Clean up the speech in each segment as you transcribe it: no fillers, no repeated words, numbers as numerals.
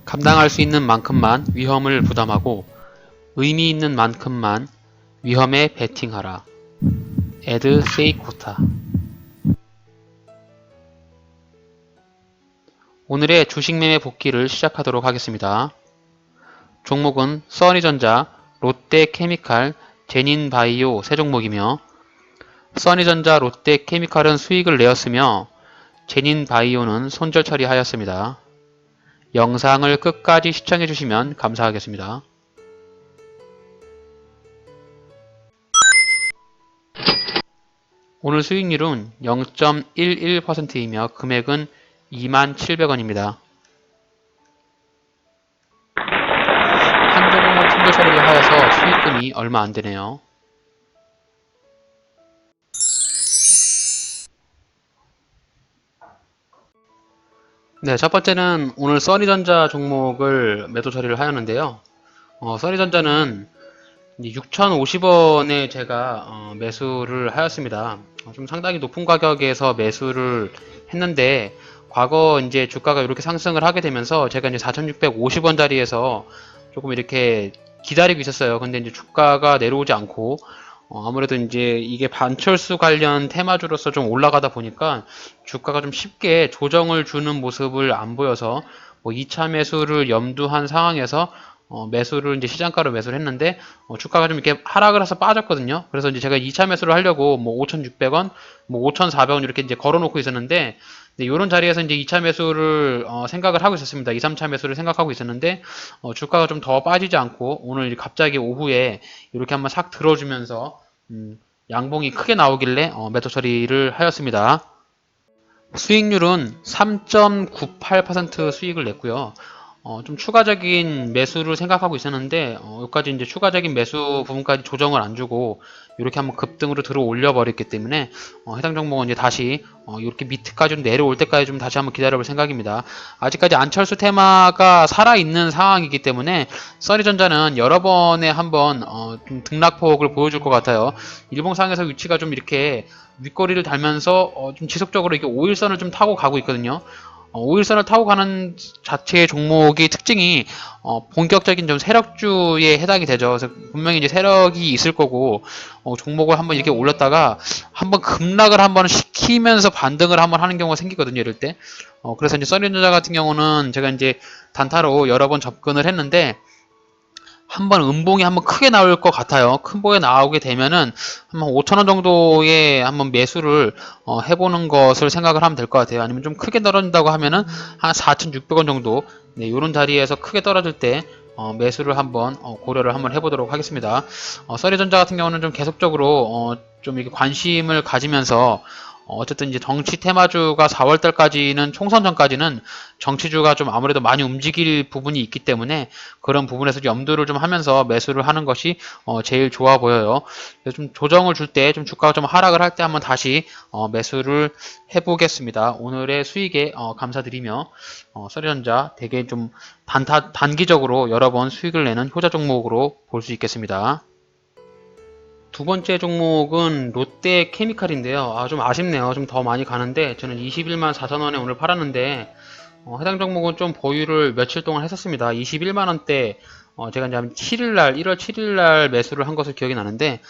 감당할 수 있는 만큼만 위험을 부담하고 의미 있는 만큼만 위험에 베팅하라. 에드 세이코타. 오늘의 주식매매 복귀를 시작하도록 하겠습니다. 종목은 써니전자, 롯데케미칼, 제닌바이오 세 종목이며 써니전자, 롯데케미칼은 수익을 내었으며 제닌바이오는 손절 처리하였습니다. 영상을 끝까지 시청해주시면 감사하겠습니다. 오늘 수익률은 0.11%이며 금액은 27,000원입니다. 한 종목 손절 처리를 하여서 수익금이 얼마 안되네요. 네, 첫 번째는 오늘 써니전자 종목을 매도 처리를 하였는데요. 써니전자는 6,050원에 제가 매수를 하였습니다. 좀 상당히 높은 가격에서 매수를 했는데 과거 이제 주가가 이렇게 상승을 하게 되면서 제가 이제 4,650원짜리에서 조금 이렇게 기다리고 있었어요. 근데 이제 주가가 내려오지 않고 아무래도 이제 이게 반철수 관련 테마주로서 좀 올라가다 보니까 주가가 좀 쉽게 조정을 주는 모습을 안 보여서 뭐 2차 매수를 염두한 상황에서 매수를 이제 시장가로 매수를 했는데 주가가 좀 이렇게 하락을 해서 빠졌거든요. 그래서 이제 제가 2차 매수를 하려고 뭐 5,600원, 뭐 5,400원 이렇게 이제 걸어놓고 있었는데 이런 자리에서 이제 2차 매수를 생각을 하고 있었습니다. 2, 3차 매수를 생각하고 있었는데 주가가 좀 더 빠지지 않고 오늘 갑자기 오후에 이렇게 한번 싹 들어주면서 양봉이 크게 나오길래 매도 처리를 하였습니다. 수익률은 3.98% 수익을 냈고요. 좀 추가적인 매수를 생각하고 있었는데 여기까지 이제 추가적인 매수 부분까지 조정을 안 주고 이렇게 한번 급등으로 들어 올려 버렸기 때문에 해당 종목은 이제 다시 이렇게 밑까지 좀 내려올 때까지 좀 다시 한번 기다려 볼 생각입니다. 아직까지 안철수 테마가 살아있는 상황이기 때문에 써니전자는 여러 번에 한번 좀 등락폭을 보여줄 것 같아요. 일봉상에서 위치가 좀 이렇게 윗꼬리를 달면서 좀 지속적으로 이렇게 5일선을 좀 타고 가고 있거든요. 5일선을 타고 가는 자체의 종목의 특징이 본격적인 좀 세력주에 해당이 되죠. 그래서 분명히 이제 세력이 있을 거고 종목을 한번 이렇게 올렸다가 한번 급락을 한번 시키면서 반등을 한번 하는 경우가 생기거든요. 이럴 때. 그래서 이제 써니전자 같은 경우는 제가 이제 단타로 여러 번 접근을 했는데 한번 음봉이 한번 크게 나올 것 같아요. 큰 봉에 나오게 되면은 한번 5,000원 정도의 한번 매수를 해보는 것을 생각을 하면 될 것 같아요. 아니면 좀 크게 떨어진다고 하면은 한 4,600원 정도 네, 이런 자리에서 크게 떨어질 때 매수를 한번 고려를 한번 해보도록 하겠습니다. 써니전자 같은 경우는 좀 계속적으로 좀 이렇게 관심을 가지면서 어쨌든 이제 정치 테마주가 4월달까지는 총선 전까지는 정치주가 좀 아무래도 많이 움직일 부분이 있기 때문에 그런 부분에서 염두를 좀 하면서 매수를 하는 것이 제일 좋아 보여요. 그래서 좀 조정을 줄 때 좀 주가가 좀 하락을 할 때 한번 다시 매수를 해보겠습니다. 오늘의 수익에 감사드리며 써니전자 되게 좀 단기적으로 여러 번 수익을 내는 효자 종목으로 볼 수 있겠습니다. 두 번째 종목은 롯데케미칼인데요. 좀 아쉽네요. 좀 더 많이 가는데 저는 21만 4천원에 오늘 팔았는데 해당 종목은 좀 보유를 며칠 동안 했었습니다. 21만원대 제가 이제 7일날 1월 7일날 매수를 한 것을 기억이 나는데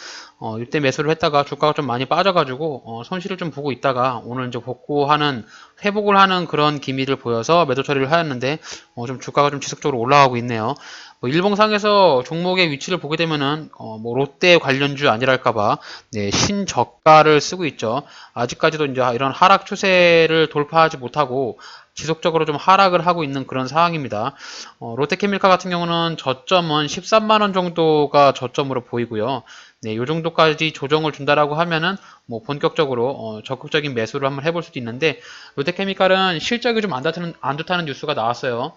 이때 매수를 했다가 주가가 좀 많이 빠져가지고 손실을 좀 보고 있다가 오늘 이제 복구하는 회복을 하는 그런 기미를 보여서 매도 처리를 하였는데 좀 주가가 좀 지속적으로 올라가고 있네요. 뭐 일봉상에서 종목의 위치를 보게 되면은 뭐 롯데 관련주 아니랄까봐 네, 신저가를 쓰고 있죠. 아직까지도 이제 이런 하락 추세를 돌파하지 못하고 지속적으로 좀 하락을 하고 있는 그런 상황입니다. 롯데케미칼 같은 경우는 저점은 13만원 정도가 저점으로 보이고요. 네, 요 정도까지 조정을 준다라고 하면은 뭐 본격적으로 적극적인 매수를 한번 해볼 수도 있는데 롯데케미칼은 실적이 좀 안 좋다는 뉴스가 나왔어요.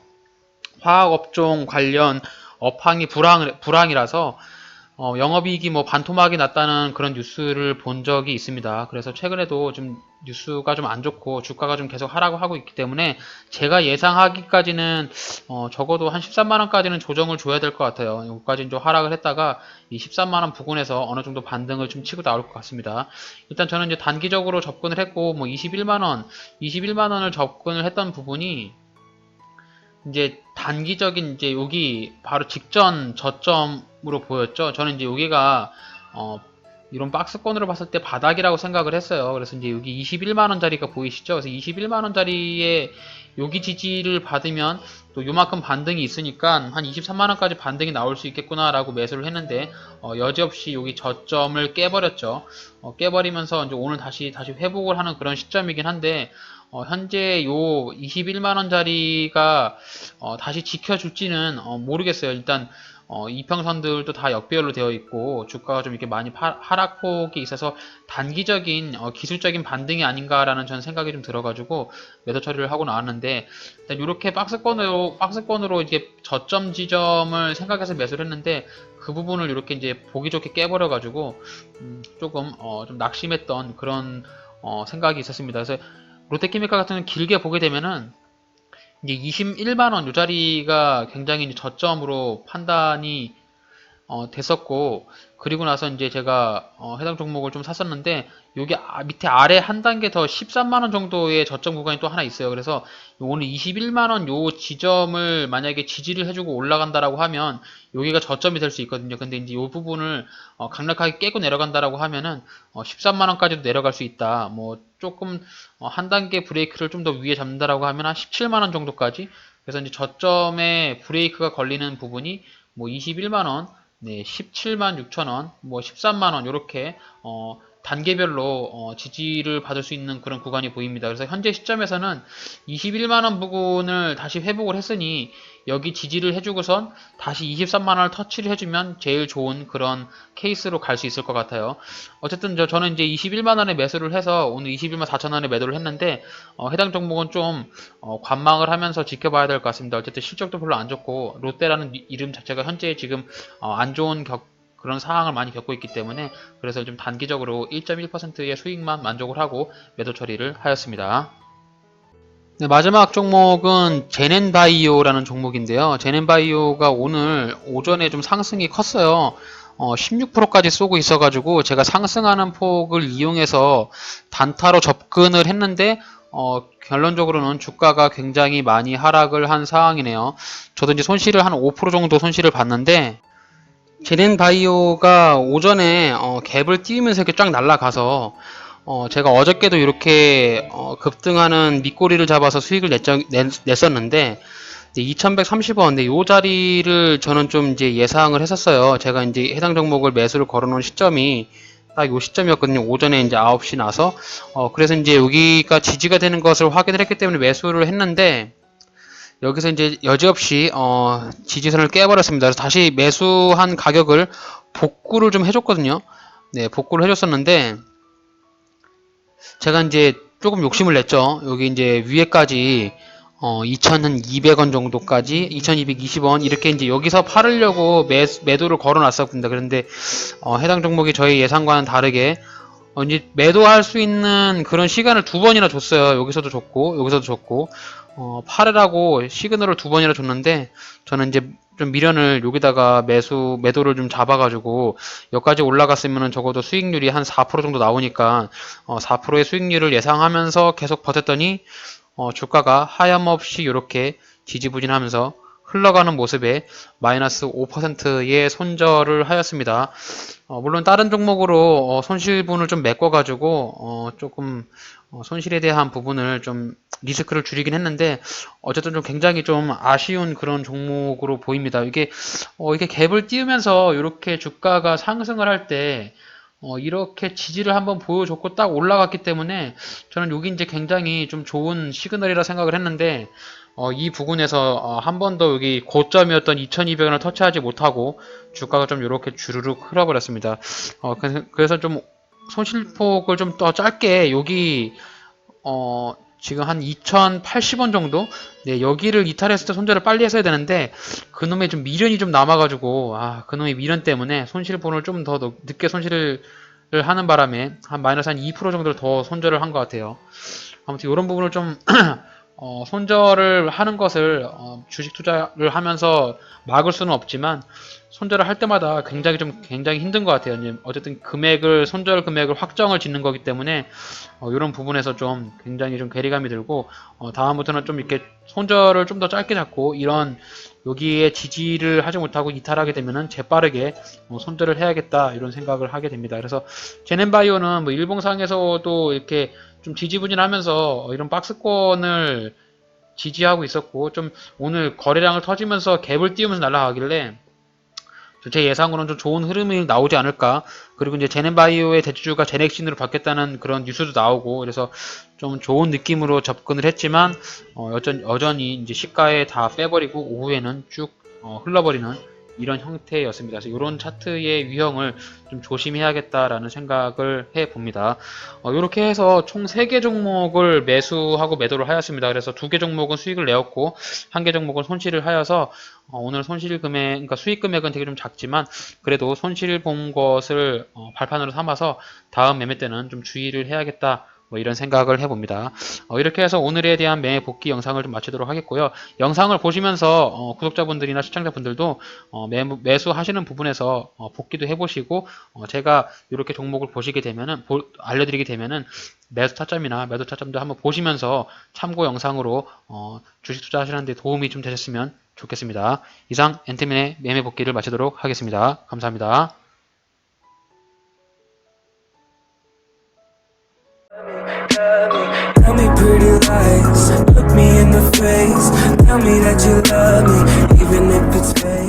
화학업종 관련 업황이 불황이라서 영업이익이 뭐 반토막이 났다는 그런 뉴스를 본 적이 있습니다. 그래서 최근에도 좀 뉴스가 좀 안 좋고 주가가 좀 계속 하락을 하고 있기 때문에 제가 예상하기까지는 적어도 한 13만원까지는 조정을 줘야 될 것 같아요. 여기까지는 좀 하락을 했다가 이 13만원 부근에서 어느 정도 반등을 좀 치고 나올 것 같습니다. 일단 저는 이제 단기적으로 접근을 했고 뭐 21만원을 접근을 했던 부분이 이제 단기적인 이제 여기 바로 직전 저점으로 보였죠. 저는 이제 여기가 이런 박스권으로 봤을 때 바닥이라고 생각을 했어요. 그래서 이제 여기 21만원짜리가 보이시죠? 그래서 21만원짜리에 여기 지지를 받으면 또 요만큼 반등이 있으니까 한 23만원까지 반등이 나올 수 있겠구나라고 매수를 했는데 여지없이 여기 저점을 깨버렸죠. 깨버리면서 이제 오늘 다시 회복을 하는 그런 시점이긴 한데 현재 요 21만원짜리가 다시 지켜줄지는 모르겠어요. 일단 이평선들도 다 역배열로 되어 있고 주가가 좀 이렇게 많이 하락폭이 있어서 단기적인 기술적인 반등이 아닌가라는 전 생각이 좀 들어가지고 매도 처리를 하고 나왔는데 일단 이렇게 박스권으로 이게 저점 지점을 생각해서 매수를 했는데 그 부분을 이렇게 이제 보기 좋게 깨버려가지고 조금 좀 낙심했던 그런 생각이 있었습니다. 그래서 롯데케미칼 같은 경우는 길게 보게 되면은 이제 21만원 요 자리가 굉장히 이제 저점으로 판단이 됐었고, 그리고 나서 이제 제가 해당 종목을 좀 샀었는데 여기 밑에 아래 한 단계 더 13만원 정도의 저점 구간이 또 하나 있어요. 그래서 오늘 21만원 요 지점을 만약에 지지를 해주고 올라간다라고 하면 여기가 저점이 될 수 있거든요. 근데 이제 요 부분을 강력하게 깨고 내려간다라고 하면은 13만원까지도 내려갈 수 있다. 뭐 조금 한 단계 브레이크를 좀 더 위에 잡는다라고 하면 한 17만원 정도까지. 그래서 이제 저점에 브레이크가 걸리는 부분이 뭐 21만원, 네, 17만 6천원, 뭐 13만원, 요렇게, 단계별로, 지지를 받을 수 있는 그런 구간이 보입니다. 그래서 현재 시점에서는 21만원 부근을 다시 회복을 했으니, 여기 지지를 해주고선 다시 23만원을 터치를 해주면 제일 좋은 그런 케이스로 갈 수 있을 것 같아요. 어쨌든 저는 이제 21만원에 매수를 해서 오늘 21만 4천원에 매도를 했는데, 해당 종목은 좀, 관망을 하면서 지켜봐야 될 것 같습니다. 어쨌든 실적도 별로 안 좋고, 롯데라는 이름 자체가 현재 지금, 안 좋은 그런 상황을 많이 겪고 있기 때문에, 그래서 좀 단기적으로 1.1%의 수익만 만족을 하고 매도 처리를 하였습니다. 네, 마지막 종목은 제넨바이오라는 종목인데요. 제넨바이오가 오늘 오전에 좀 상승이 컸어요. 16%까지 쏘고 있어가지고 제가 상승하는 폭을 이용해서 단타로 접근을 했는데 결론적으로는 주가가 굉장히 많이 하락을 한 상황이네요. 저도 이제 손실을 한 5% 정도 손실을 봤는데 제넨바이오가 오전에 갭을 띄우면서 이렇게 쫙 날아가서 제가 어저께도 이렇게 급등하는 밑꼬리를 잡아서 수익을 냈었는데 2130원, 근데 요 자리를 저는 좀 이제 예상을 했었어요. 제가 이제 해당 종목을 매수를 걸어놓은 시점이 딱 요 시점이었거든요. 오전에 이제 9시 나서 그래서 이제 여기가 지지가 되는 것을 확인을 했기 때문에 매수를 했는데 여기서 이제 여지없이 지지선을 깨버렸습니다. 그래서 다시 매수한 가격을 복구를 좀 해줬거든요. 네, 복구를 해줬었는데 제가 이제 조금 욕심을 냈죠. 여기 이제 위에까지 2,200원 정도까지 2,220원 이렇게 이제 여기서 팔으려고 매도를 걸어놨었습니다. 그런데 해당 종목이 저희 예상과는 다르게 이제 매도할 수 있는 그런 시간을 두 번이나 줬어요. 여기서도 줬고 여기서도 줬고 팔으라고 시그널을 두 번이나 줬는데 저는 이제 좀 미련을 여기다가 매도를 좀 잡아가지고 여기까지 올라갔으면 적어도 수익률이 한 4% 정도 나오니까 4%의 수익률을 예상하면서 계속 버텼더니 주가가 하염없이 이렇게 지지부진하면서 흘러가는 모습에 마이너스 5%의 손절을 하였습니다. 물론 다른 종목으로 손실분을 좀 메꿔가지고 조금 손실에 대한 부분을 좀 리스크를 줄이긴 했는데 어쨌든 좀 굉장히 좀 아쉬운 그런 종목으로 보입니다. 이게 갭을 띄우면서 이렇게 주가가 상승을 할 때 이렇게 지지를 한번 보여줬고 딱 올라갔기 때문에 저는 여기 이제 굉장히 좀 좋은 시그널이라 생각을 했는데 이 부분에서 한 번 더 여기 고점이었던 2200원을 터치하지 못하고 주가가 좀 이렇게 주르륵 흘러버렸습니다. 그래서 좀 손실폭을 좀 더 짧게 여기 지금 한 2080원 정도? 네, 여기를 이탈했을 때 손절을 빨리 했어야 되는데 그놈의 좀 미련이 좀 남아가지고 그놈의 미련 때문에 손실분을 좀 더 늦게 손실을 하는 바람에 한 마이너스 한 2% 정도를 더 손절을 한 것 같아요. 아무튼 이런 부분을 좀 손절을 하는 것을 주식 투자를 하면서 막을 수는 없지만 손절을 할 때마다 굉장히 힘든 것 같아요. 이제 어쨌든 손절 금액을 확정을 짓는 거기 때문에 이런 부분에서 좀 굉장히 좀 괴리감이 들고 다음부터는 좀 이렇게 손절을 좀 더 짧게 잡고 여기에 지지를 하지 못하고 이탈하게 되면은 재빠르게 손절을 해야겠다 이런 생각을 하게 됩니다. 그래서 제넨바이오는 뭐 일봉상에서도 이렇게 좀 지지부진하면서 이런 박스권을 지지하고 있었고 좀 오늘 거래량을 터지면서 갭을 띄우면서 날아가길래 제 예상으로는 좀 좋은 흐름이 나오지 않을까. 그리고 이제 제넨바이오의 대주주가 제넥신으로 바뀌었다는 그런 뉴스도 나오고 그래서 좀 좋은 느낌으로 접근을 했지만 여전히 이제 시가에 다 빼버리고 오후에는 쭉 흘러버리는 이런 형태였습니다. 그래서 이런 차트의 유형을 좀 조심해야겠다라는 생각을 해봅니다. 이렇게 해서 총 3개 종목을 매수하고 매도를 하였습니다. 그래서 2개 종목은 수익을 내었고 1개 종목은 손실을 하여서 오늘 그러니까 수익 금액은 되게 좀 작지만 그래도 손실 본 것을 발판으로 삼아서 다음 매매 때는 좀 주의를 해야겠다. 뭐 이런 생각을 해봅니다. 이렇게 해서 오늘에 대한 매매 복귀 영상을 좀 마치도록 하겠고요. 영상을 보시면서 구독자분들이나 시청자분들도 매수하시는 부분에서 복귀도 해보시고 제가 이렇게 종목을 보시게 되면은 알려드리게 되면은 매수 타점이나 매도 타점도 한번 보시면서 참고 영상으로 주식 투자하시는 데 도움이 좀 되셨으면 좋겠습니다. 이상 엔트맨의 매매 복귀를 마치도록 하겠습니다. 감사합니다. Tell me pretty lies, look me in the face. Tell me that you love me, even if it's fake.